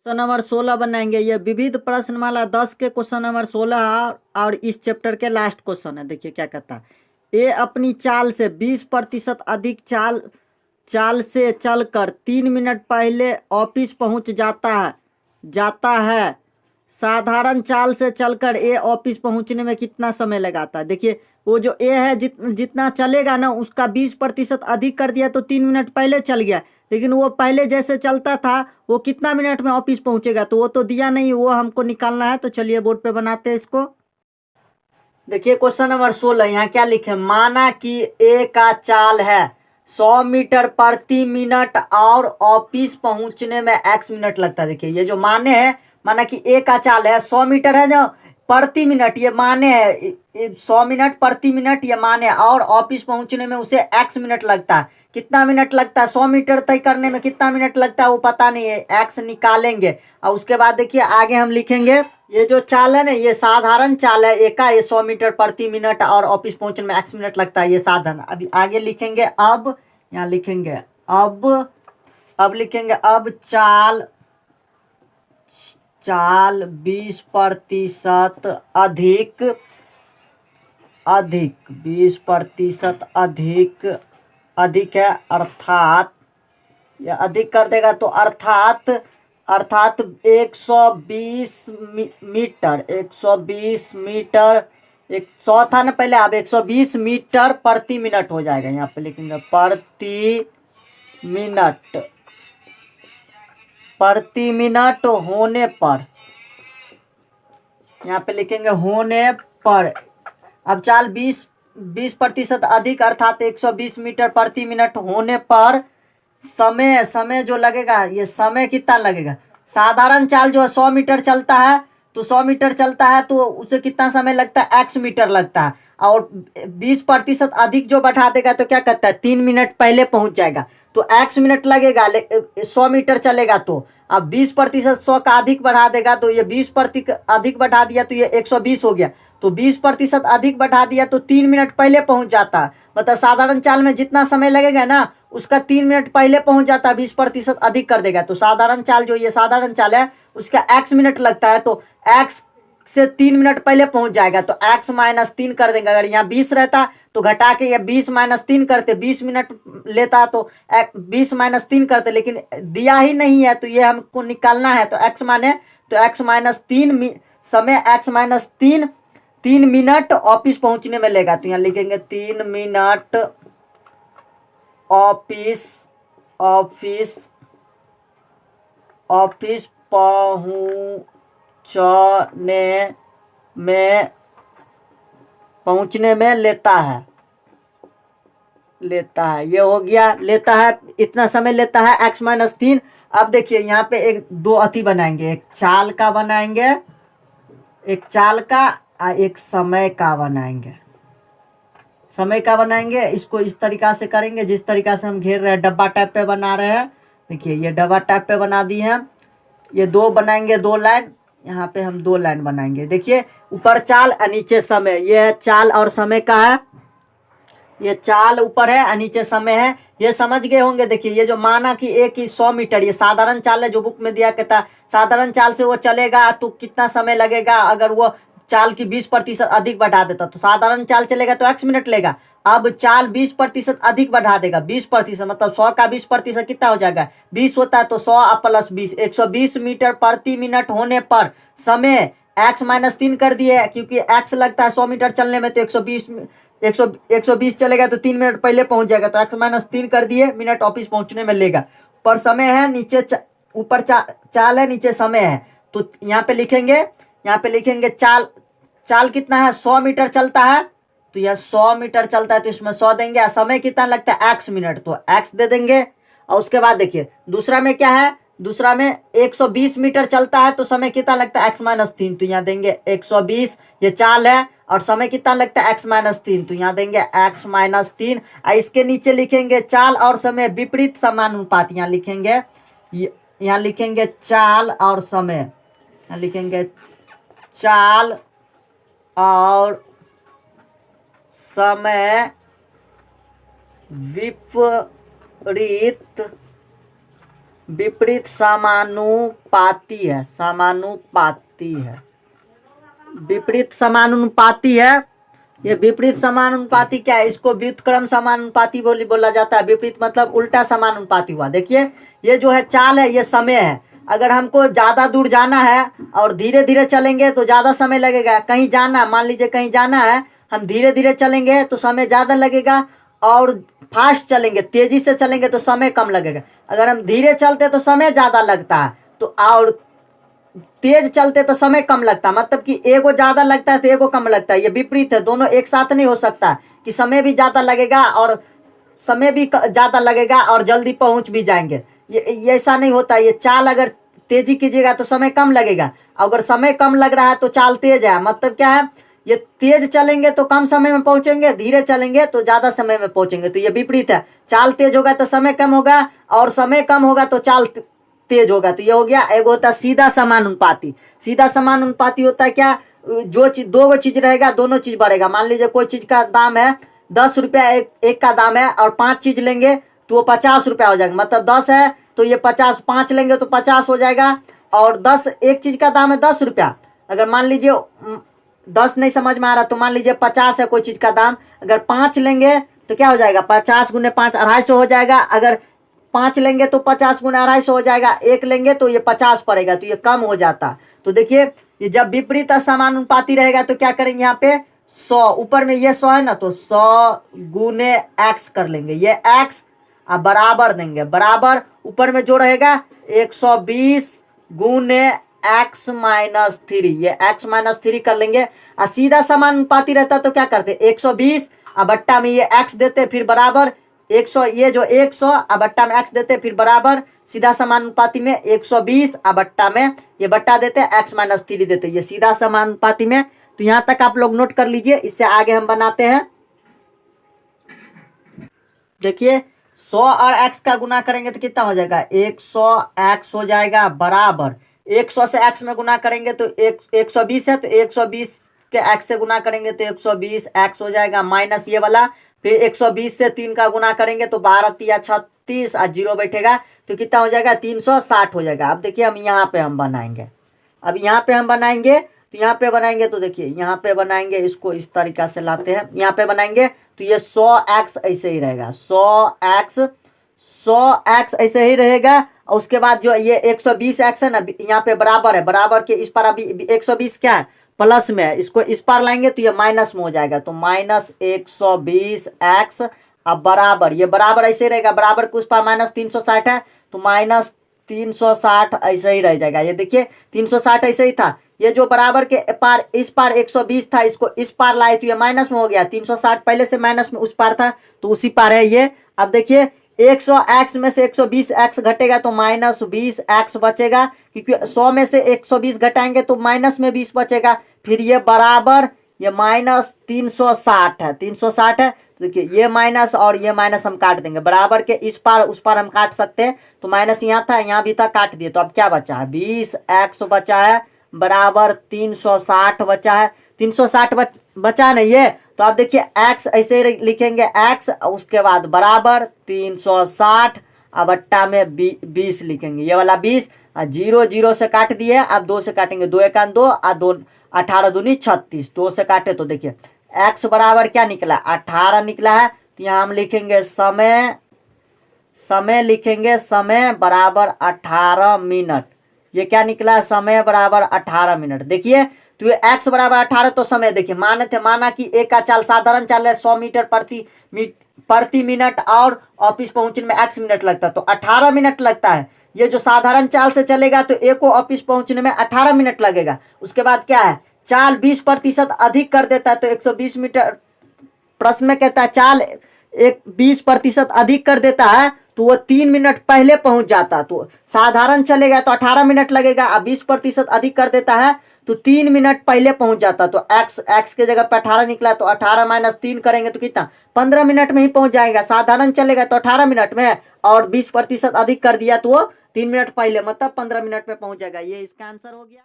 Question number 16 बनाएंगे। ये विविध प्रश्नमाला 10 के क्वेश्चन नंबर 16 है और इस चैप्टर के लास्ट क्वेश्चन है। देखिए क्या कहता है। ए अपनी चाल से 20% अधिक चाल से चलकर 3 मिनट पहले ऑफिस पहुंच जाता है। साधारण चाल से चलकर ए ऑफिस पहुंचने में कितना समय लगाता है। देखिए वो जो ए है जितना चलेगा ना उसका 20% अधिक कर दिया तो 3 मिनट पहले चल गया, लेकिन वो पहले जैसे चलता था वो कितना मिनट में ऑफिस पहुंचेगा तो वो तो दिया नहीं, वो हमको निकालना है। तो चलिए बोर्ड पे बनाते हैं इसको। देखिए क्वेश्चन नंबर 16 यहाँ क्या लिखे, माना कि ए का चाल है 100 मीटर प्रति मिनट और ऑफिस पहुंचने में x मिनट लगता है। देखिए ये जो माने है, माना कि ए का चाल है 100 मीटर है जो प्रति मिनट, ये माने है 100 मिनट प्रति मिनट ये माने, और ऑफिस पहुंचने में उसे x मिनट लगता है। कितना मिनट लगता है 100 मीटर तय करने में, कितना मिनट लगता है वो पता नहीं है, x निकालेंगे। और उसके बाद देखिए आगे हम लिखेंगे, ये जो चाल है ना ये साधारण चाल है, एक का ये 100 मीटर प्रति मिनट और ऑफिस पहुंचने में x मिनट लगता है, ये साधारण। अभी आगे लिखेंगे, अब यहाँ लिखेंगे अब लिखेंगे अब चाल 20% अधिक 20% अधिक है, अर्थात ये अधिक कर देगा तो अर्थात 120 मीटर 100 था ना पहले, अब 120 मीटर प्रति मिनट हो जाएगा। यहाँ पे लिखेंगे प्रति मिनट होने पर, यहाँ पे लिखेंगे होने पर। अब चाल 20% अधिक अर्थात 120 मीटर प्रति मिनट होने पर समय जो लगेगा, ये समय कितना लगेगा। साधारण चाल जो है 100 मीटर चलता है, तो 100 मीटर चलता है तो उसे कितना समय लगता है, x मीटर लगता है। और 20% अधिक जो बढ़ा देगा तो क्या कहता है 3 मिनट पहले पहुंच जाएगा, तो x मिनट लगेगा 100 मीटर चलेगा। तो अब 20% 100 का अधिक बढ़ा देगा तो ये 20% अधिक बढ़ा दिया तो ये 120 हो गया, तो 20% अधिक बढ़ा दिया तो 3 मिनट पहले पहुंच जाता है। मतलब साधारण चाल में जितना समय लगेगा ना उसका 3 मिनट पहले पहुंच जाता है, 20% अधिक कर देगा। तो साधारण चाल जो ये साधारण चाल है उसका x मिनट लगता है, तो x से 3 मिनट पहले पहुंच जाएगा, तो x -3 कर देंगे। अगर यहाँ 20 रहता तो घटा के ये 20 -3 करते, 20 मिनट लेता तो 20 -3 करते, लेकिन दिया ही नहीं है तो ये हमको निकालना है। तो x -3 समय x -3 मिनट ऑफिस पहुंचने में लेगा। तो यहाँ लिखेंगे 3 मिनट ऑफिस पहुंचने में लेता है। ये हो गया, लेता है इतना समय लेता है x -3। अब देखिए यहाँ पे दो अति बनाएंगे, एक चाल का बनाएंगे, एक समय का बनाएंगे। इसको इस तरीका से करेंगे जिस तरीका से हम घेर रहे हैं, डब्बा टाइप पे बना रहे हैं। देखिए ये डब्बा टाइप पे बना दिए हैं। ये दो बनाएंगे, 2 लाइन, यहाँ पे हम 2 लाइन बनाएंगे। देखिए ऊपर चाल और नीचे समय, ये चाल और समय का है, ये चाल ऊपर है और नीचे समय है, ये समझ गए होंगे। देखिए ये जो माना कि 100 मीटर, ये साधारण चाल है जो बुक में दिया कहता है साधारण चाल से वो चलेगा तो कितना समय लगेगा। अगर वो चाल की 20% अधिक बढ़ा देता तो साधारण चाल चलेगा तो x मिनट लेगा। अब चाल 20% अधिक बढ़ा देगा, 20% मतलब 100 का 20% कितना हो जाएगा, 20 होता है, तो 100 + 20 120 मीटर प्रति मिनट होने पर समय x -3 कर दिए, क्योंकि x लगता है 100 मीटर चलने में, तो 120 चलेगा तो 3 मिनट पहले पहुंच जाएगा, तो x -3 कर दिए मिनट ऑफिस पहुंचने में लेगा। पर समय है, नीचे ऊपर चाल है, नीचे समय है। तो यहाँ पे लिखेंगे चाल कितना है, 100 मीटर चलता है, तो यह 100 मीटर चलता है तो इसमें 100 देंगे। समय कितना लगता है x मिनट, तो x दे देंगे। और उसके बाद देखिए दूसरा में क्या है, दूसरा में 120 मीटर चलता है तो समय कितना लगता है x -3, तो यहाँ देंगे 120, ये चाल है, और समय कितना लगता है x -3, तो यहाँ देंगे x -3। इसके नीचे लिखेंगे चाल और समय विपरीत समानुपात, यहाँ लिखेंगे चाल और समय, यहाँ लिखेंगे चाल और समय विपरीत विपरीत समानुपाती है, समानुपाती है, विपरीत समानुपाती है। ये विपरीत समानुपाती क्या है? इसको व्युत्क्रम समानुपाती बोला जाता है। विपरीत मतलब उल्टा समानुपाती हुआ। देखिए ये जो है चाल है, ये समय है। अगर हमको ज्यादा दूर जाना है और धीरे धीरे चलेंगे तो ज्यादा समय लगेगा। कहीं जाना, मान लीजिए कहीं जाना है, हम धीरे धीरे चलेंगे तो समय ज्यादा लगेगा, और फास्ट चलेंगे, तेजी से चलेंगे तो समय कम लगेगा। अगर हम धीरे चलते तो समय ज्यादा लगता है, तो और तेज चलते तो समय कम लगता है। मतलब कि एगो ज्यादा लगता है तो एगो कम लगता है। ये विपरीत है, दोनों एक साथ नहीं हो सकता कि समय भी ज्यादा लगेगा और समय भी ज्यादा लगेगा और जल्दी पहुंच भी जाएंगे। ये ऐसा नहीं होता। ये चाल अगर तेजी कीजिएगा तो समय कम लगेगा, अगर समय कम लग रहा है तो चाल तेज है। मतलब क्या है? ये तेज चलेंगे तो कम समय में पहुंचेंगे, धीरे चलेंगे तो ज्यादा समय में पहुंचेंगे। तो ये विपरीत है। चाल तेज होगा तो समय कम होगा, और समय कम होगा तो चाल तेज होगा। तो ये हो गया। एक होता है सीधा समानुपाती। सीधा समानुपाती होता है क्या? जो चीज, दो चीज रहेगा, दोनों चीज बढ़ेगा। मान लीजिए कोई चीज का दाम है 10 रुपया, एक का दाम है, और 5 चीज लेंगे तो वो 50 रुपया हो जाएगा। मतलब 10 है तो ये 50, 5 लेंगे तो 50 हो जाएगा। और 10, एक चीज का दाम है 10 रुपया। अगर मान लीजिए 10 नहीं समझ में आ रहा तो मान लीजिए 50 है कोई चीज का दाम, अगर 5 लेंगे तो क्या हो जाएगा? 50 गुने 5 250 हो जाएगा। अगर 5 लेंगे तो 50 गुना 250 हो जाएगा। एक लेंगे तो ये 50 पड़ेगा, तो ये कम हो जाता। तो देखिए ये जब विपरीत समानुपाती रहेगा तो क्या करेंगे? यहाँ पे 100, ऊपर में ये 100 है ना, तो 100 गुने x कर लेंगे। ये x बराबर देंगे, बराबर ऊपर में जो रहेगा 120 गुने x माइनस 3, ये x माइनस 3 कर लेंगे। सीधा समानुपाती रहता तो क्या करते? 120 बट्टा में ये x देते, फिर बराबर 100, ये जो 100 बट्टा में x देते, फिर बराबर सीधा समानुपाती में 120 बट्टा में ये बट्टा देते, x माइनस 3 देते, ये सीधा समानुपाती में। तो यहां तक आप लोग नोट कर लीजिए। इससे आगे हम बनाते हैं। देखिए 100 और x का गुना करेंगे तो कितना हो जाएगा? 100x हो जाएगा, बराबर 100 से x में गुना करेंगे तो 120 है, तो 120 के x से गुना करेंगे तो 120x हो जाएगा, माइनस ये वाला। फिर 120 से 3 का गुना करेंगे तो 12 तिया 36 और 0 बैठेगा, तो कितना हो जाएगा? 360 हो जाएगा। अब देखिए हम यहाँ पे हम बनाएंगे। अब यहाँ पे हम बनाएंगे, तो यहाँ पे बनाएंगे तो देखिए यहाँ पे बनाएंगे, इसको इस तरीका से लाते हैं। यहाँ पे बनाएंगे तो ये 100x ऐसे ही रहेगा, 100x ऐसे ही रहेगा। और उसके बाद जो ये 120x है ना, यहाँ पे बराबर है, बराबर के इस पर अभी 120 क्या है? प्लस में है, इसको इस पर लाएंगे तो ये माइनस में हो जाएगा, तो माइनस 120x। अब बराबर, ये बराबर ऐसे रहेगा, बराबर के उस पर माइनस 360 है, तो माइनस 360 ऐसे ही रह जाएगा। ये देखिए 360 ऐसे ही था। ये जो बराबर के पार, इस पार 120 था, इसको इस पार लाए तो ये माइनस में हो गया। 360 पहले से माइनस में उस पार था, तो उसी पार है ये। अब देखिए 100x में से 120x घटेगा तो माइनस 20x बचेगा, क्योंकि 100 में से 120 घटाएंगे तो माइनस में 20 बचेगा। फिर ये बराबर, ये माइनस 360 है, 360 है। तो देखिए ये माइनस और ये माइनस हम काट देंगे, बराबर के इस पार उस पार हम काट सकते हैं। तो माइनस यहाँ था, यहाँ भी था, काट दिए। तो अब क्या बचा है? 20x बचा है, बराबर 360 बचा है। 360 बचा नहीं है, तो आप देखिए x ऐसे ही लिखेंगे, x उसके बाद बराबर 360 बट्टा में 20 लिखेंगे, ये वाला 20। 0 0 से काट दिए, अब 2 से काटेंगे, 2 1 2 2 18 दूनी 36, 2 से काटे तो देखिए x बराबर क्या निकला? 18 निकला है। तो यहाँ हम लिखेंगे समय, समय लिखेंगे, समय बराबर 18 मिनट। ये क्या निकला? समय बराबर 18 मिनट। देखिए तो ये x बराबर 18, तो समय देखिए माना कि एक का चाल साधारण चाल है 100 मीटर प्रति मिनट, और ऑफिस पहुंचने में x मिनट लगता है, तो 18 मिनट लगता है। ये जो साधारण चाल से चलेगा तो एक को ऑफिस पहुंचने में 18 मिनट लगेगा। उसके बाद क्या है? चाल 20% अधिक कर देता है, तो 120 मीटर। प्रश्न में कहता है चाल 20% अधिक कर देता है तो वो 3 मिनट पहले पहुंच जाता। तो साधारण चलेगा तो 18 मिनट लगेगा, अब 20% अधिक कर देता है तो 3 मिनट पहले पहुंच जाता। तो x के जगह पर 18 निकला, तो 18 माइनस 3 करेंगे तो कितना? 15 मिनट में ही पहुंच जाएगा। साधारण चलेगा तो 18 मिनट में, और 20% अधिक कर दिया तो वो 3 मिनट पहले, मतलब 15 मिनट में पहुंच जाएगा। ये इसका आंसर हो गया।